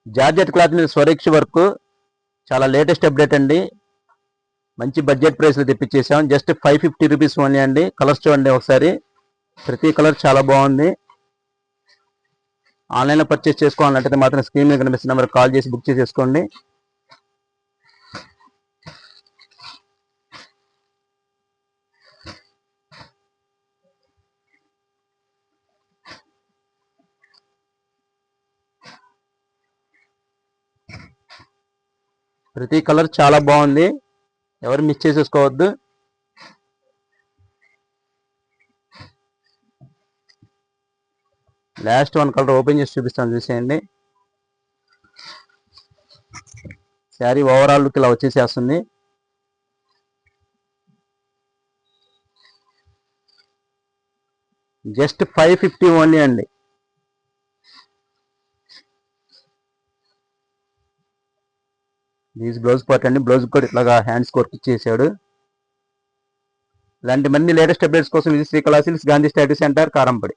Georgette cloth మీద స్వరిక్ష work, చాలా latest update అండి. మంచి బడ్జెట్ ప్రైస్లో తెప్పించేసాం. జస్ట్ 550 రూపీస్ ఓన్లీ అండి. కలర్స్ చూడండి ఒకసారి, ప్రతి కలర్ చాలా బాగుంది. ఆన్లైన్లో పర్చేస్ చేసుకోవాలంటే మాత్రం స్క్రీన్ మీద కనిపిస్తున్న నెంబర్ కాల్ చేసి బుక్ చేసేసుకోండి. ప్రతి కలర్ చాలా బాగుంది, ఎవరు మిస్ చేసేసుకోవద్దు. లాస్ట్ వన్ కలర్ ఓపెన్ చేసి చూపిస్తాను, చూసేయండి. శారీ ఓవరాల్ లుక్ ఇలా వచ్చేసేస్తుంది. జస్ట్ 550 ఓన్లీ అండి. దీస్ బ్లౌజ్ పార్ట్ అండి. బ్లౌజ్ కూడా ఇట్లాగా హ్యాండ్స్ వర్క్ ఇచ్చేసాడు. ఇలాంటి మరిన్ని లేటెస్ట్ అప్డేట్స్ కోసం ఇది Srikala Silks, Gandhi statue centre, కారంపడి.